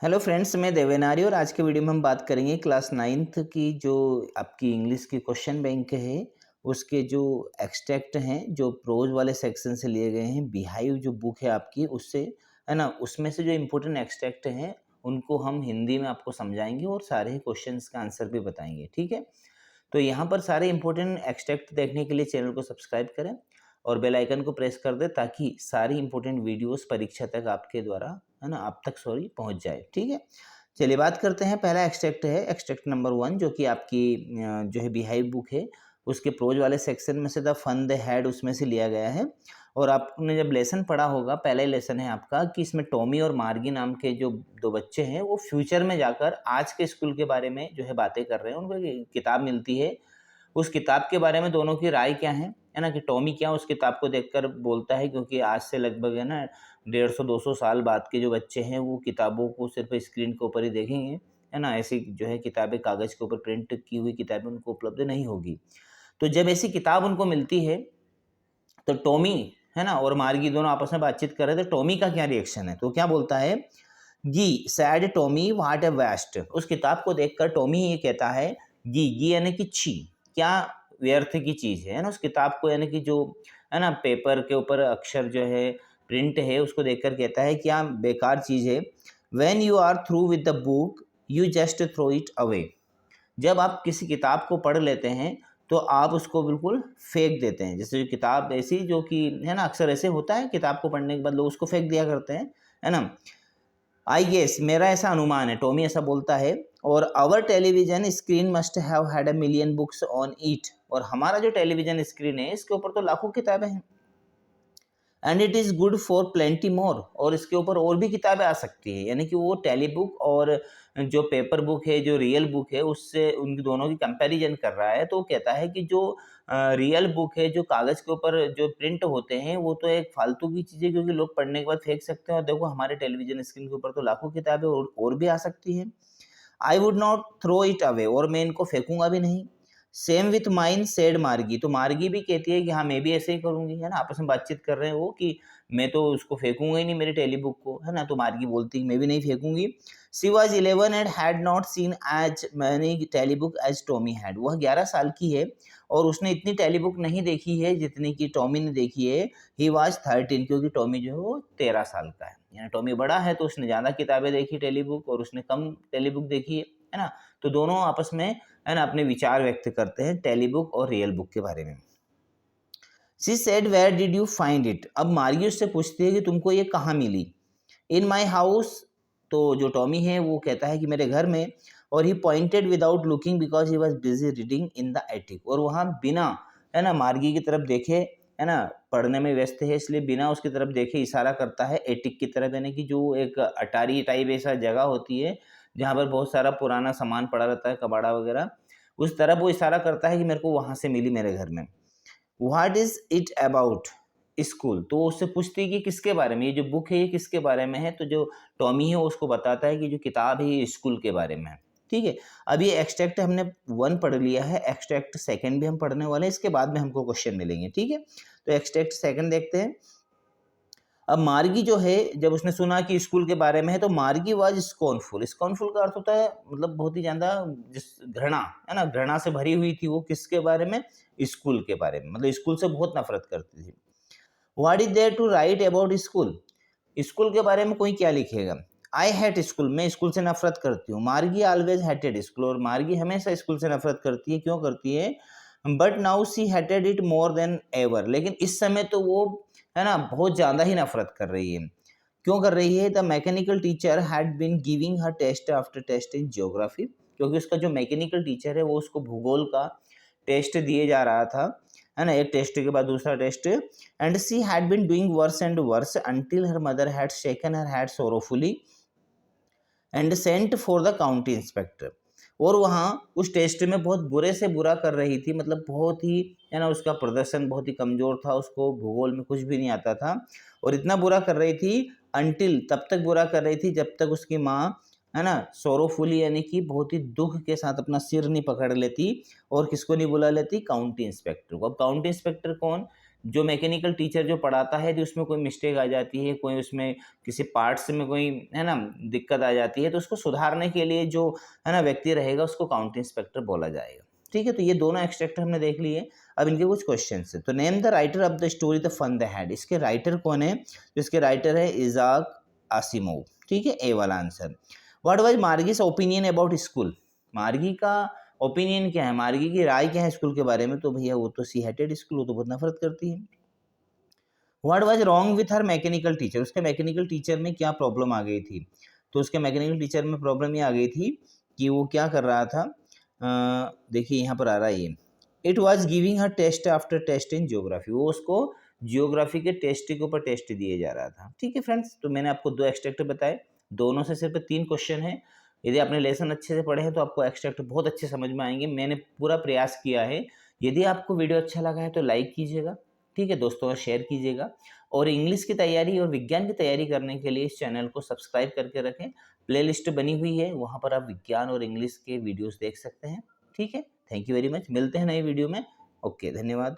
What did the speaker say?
Hello friends, मैं देवेनारी और आज के वीडियो में हम बात करेंगे क्लास नाइन्थ की जो आपकी इंग्लिश की क्वेश्चन बैंक है उसके जो एक्सट्रैक्ट हैं जो प्रोज वाले सेक्शन से लिए गए हैं। बिहाइव जो बुक है आपकी उससे है ना, उसमें से जो इम्पोर्टेंट एक्सट्रैक्ट हैं उनको हम हिंदी में आपको समझाएंगे और सारे ही क्वेश्चंस का आंसर भी बताएंगे। ठीक है, तो यहाँ पर सारे इंपॉर्टेंट एक्सट्रैक्ट देखने के लिए चैनल को सब्सक्राइब करें और बेल आइकन को प्रेस कर दें ताकि सारी इंपॉर्टेंट वीडियोस परीक्षा तक आपके द्वारा है ना आप तक पहुँच जाए। ठीक है, चलिए बात करते हैं। पहला एक्सट्रैक्ट है एक्सट्रैक्ट नंबर 1 जो कि आपकी जो है बिहाइव बुक है उसके प्रोज वाले सेक्शन में से द फन द हैड उसमें से लिया गया है। और आपने जब लेसन पढ़ा होगा, पहला ही लेसन है आपका कि इसमें टॉमी और मार्गी नाम के जो दो बच्चे हैं वो फ्यूचर में जाकर आज के स्कूल के बारे में जो है बातें कर रहे हैं। उनको एक किताब मिलती है, उस किताब के बारे में दोनों की राय क्या है ना, कि टॉमी क्या उस किताब को देखकर बोलता है, क्योंकि आज से लगभग है ना 150-200 साल बाद के जो बच्चे हैं वो किताबों को सिर्फ स्क्रीन के ऊपर ही देखेंगे, है ना। ऐसी जो है किताबें कागज़ के ऊपर प्रिंट की हुई किताबें उनको उपलब्ध नहीं होगी। तो जब ऐसी किताब उनको मिलती है तो टॉमी है ना और मार्गी दोनों आपस में बातचीत कर रहे थे। टॉमी का क्या रिएक्शन है, तो क्या बोलता है, he said Tommy what a waste. उस किताब को देखकर टॉमी ये कहता है, गी यानी कि छी, क्या व्यर्थ की चीज़ है ना। उस किताब को यानी कि जो है ना पेपर के ऊपर अक्षर जो है प्रिंट है उसको देखकर कहता है क्या बेकार चीज़ है। When you are through with the book you just throw it away. जब आप किसी किताब को पढ़ लेते हैं तो आप उसको बिल्कुल फेंक देते हैं। जैसे जो किताब ऐसी जो कि है ना, अक्सर ऐसे होता है किताब को पढ़ने के बाद लोग उसको फेंक दिया करते हैं, है ना। आई गेस, मेरा ऐसा अनुमान है, टॉमी ऐसा बोलता है। और our television screen must have had a million books on it. और हमारा जो टेलीविजन स्क्रीन है इसके ऊपर तो लाखों किताबें हैं। And it is good for plenty more. और इसके ऊपर और भी किताबें आ सकती है, यानी कि वो टेली बुक और जो पेपर बुक है जो रियल बुक है उससे उन दोनों की कंपैरिजन कर रहा है। तो वो कहता है कि जो रियल बुक है जो कागज़ के ऊपर जो प्रिंट होते हैं वो तो एक फालतू की चीज़ है, क्योंकि लोग पढ़ने के बाद फेंक सकते हैं। और देखो हमारे टेलीविजन स्क्रीन के ऊपर तो लाखों किताबें और भी आ सकती हैं। I would not throw it away, और मैं इनको फेंकूंगा भी नहीं। सेम विथ माइन सेड मार्गी। तो मार्गी भी कहती है कि हाँ मैं भी ऐसे ही करूंगी, है ना। आपस में बातचीत कर रहे हैं वो कि मैं तो उसको फेंकूंगा ही नहीं मेरी टेली बुक को, है ना। तो मार्गी बोलती है मैं भी नहीं फेंकूंगी। She was 11 and had not seen as many telly book as Tommy had. वह 11 साल की है और उसने इतनी टेली बुक नहीं देखी है जितनी कि टॉमी ने देखी है। ही वॉज 13, क्योंकि टॉमी जो है वो 13 साल का है। यानी टॉमी बड़ा है तो उसने ज़्यादा किताबें देखी टेली बुक और उसने कम टेली बुक देखी है ना। तो दोनों आपस में है ना अपने विचार व्यक्त करते हैं टेली बुक और रियल बुक के बारे में। She said where did you find it. अब मार्गी उससे पूछती है कि तुमको ये कहाँ मिली। इन माई हाउस। तो जो टॉमी है वो कहता है कि मेरे घर में। और he pointed without looking because he was busy reading in the attic. और वहाँ बिना है ना मार्गी की तरफ देखे, है ना, पढ़ने में व्यस्त है इसलिए बिना उसकी तरफ देखे इशारा करता है एटिक की तरफ, यानी कि जो एक अटारी टाइप ऐसा जगह होती है जहाँ पर बहुत सारा पुराना सामान पड़ा रहता है, कबाड़ा वगैरह, उस तरफ वो इशारा करता है कि मेरे को वहाँ से मिली मेरे घर में। What is it about school. तो वो उससे पूछती है कि किसके बारे में, ये जो बुक है ये किसके बारे में है। तो जो टॉमी है उसको बताता है कि जो किताब है ये स्कूल के बारे में है। ठीक है, अब ये एक्सट्रैक्ट हमने 1 पढ़ लिया है, एक्सट्रैक्ट 2 भी हम पढ़ने वाले हैं, इसके बाद में हमको क्वेश्चन मिलेंगे। ठीक है, तो एक्सट्रैक्ट 2 देखते हैं। अब मार्गी जो है जब उसने सुना कि स्कूल के बारे में है तो मार्गी वाज स्कॉर्नफुल। स्कॉर्नफुल का अर्थ होता है मतलब बहुत ही ज़्यादा जिस घृणा, है ना, घृणा से भरी हुई थी वो किसके बारे में, स्कूल के बारे में, मतलब स्कूल से बहुत नफरत करती थी। What is there to write about school. School के बारे में कोई क्या लिखेगा। आई हेट स्कूल, मैं स्कूल से नफरत करती हूँ। मार्गी ऑलवेज हेटेड स्कूल, और मार्गी हमेशा स्कूल से नफरत करती है। क्यों करती है, but now see hated it more than ever. लेकिन इस समय तो वो है ना बहुत ज़्यादा ही नफरत कर रही है। क्यों कर रही है, the mechanical teacher had been giving her test after test in geography. क्योंकि उसका जो मैकेनिकल टीचर है वो उसको भूगोल का टेस्ट दिए जा रहा था, है ना, एक टेस्ट के बाद दूसरा test. And she had been doing worse and worse until her mother had shaken her head sorrowfully and sent for the county inspector. और वहाँ उस टेस्ट में बहुत बुरे से बुरा कर रही थी, मतलब बहुत ही, है ना, उसका प्रदर्शन बहुत ही कमज़ोर था, उसको भूगोल में कुछ भी नहीं आता था। और इतना बुरा कर रही थी अंटिल, तब तक बुरा कर रही थी जब तक उसकी माँ, है ना, सोरोफुली यानी कि बहुत ही दुख के साथ अपना सिर नहीं पकड़ लेती और किसको नहीं बुला लेती, काउंटी इंस्पेक्टर को। अब काउंटी इंस्पेक्टर कौन, जो मैकेनिकल टीचर जो पढ़ाता है, तो उसमें कोई मिस्टेक आ जाती है, कोई उसमें किसी पार्ट्स में कोई है ना दिक्कत आ जाती है, तो उसको सुधारने के लिए जो है ना व्यक्ति रहेगा उसको काउंटी इंस्पेक्टर बोला जाएगा। ठीक है, तो ये दोनों एक्सट्रैक्टर हमने देख लिए। अब इनके कुछ क्वेश्चन है। तो name the writer of the story the fun the had. इसके राइटर कौन है? तो इसके राइटर है इजाक आसिमोव। ठीक है, ए वाला answer. What was Margie's opinion about school. Margie का ओपिनियन क्या है, मार्गी की राय क्या है स्कूल के बारे में? तो भैया वो तो सी हेटेड स्कूल, वो तो बहुत नफरत करती है। What was wrong with her mechanical teacher. उसके मैकेनिकल टीचर में क्या प्रॉब्लम आ गई थी? तो उसके मैकेनिकल टीचर में प्रॉब्लम ये आ गई थी कि वो क्या कर रहा था, देखिए यहाँ पर आ रहा है ये, it was giving her test after test in geography. वो उसको जियोग्राफी के टेस्ट के ऊपर टेस्ट दिए जा रहा था। ठीक है फ्रेंड्स, तो मैंने आपको दो एक्सट्रैक्ट बताए, दोनों से सिर्फ 3 क्वेश्चन है। यदि आपने लेसन अच्छे से पढ़े हैं तो आपको एक्सट्रैक्ट बहुत अच्छे समझ में आएंगे। मैंने पूरा प्रयास किया है। यदि आपको वीडियो अच्छा लगा है तो लाइक कीजिएगा, ठीक है, दोस्तों में शेयर कीजिएगा। और इंग्लिश की तैयारी और विज्ञान की तैयारी करने के लिए इस चैनल को सब्सक्राइब करके रखें। प्लेलिस्ट बनी हुई है, वहाँ पर आप विज्ञान और इंग्लिश के वीडियोस देख सकते हैं। ठीक है, थैंक यू वेरी मच। मिलते हैं नई वीडियो में। ओके, धन्यवाद।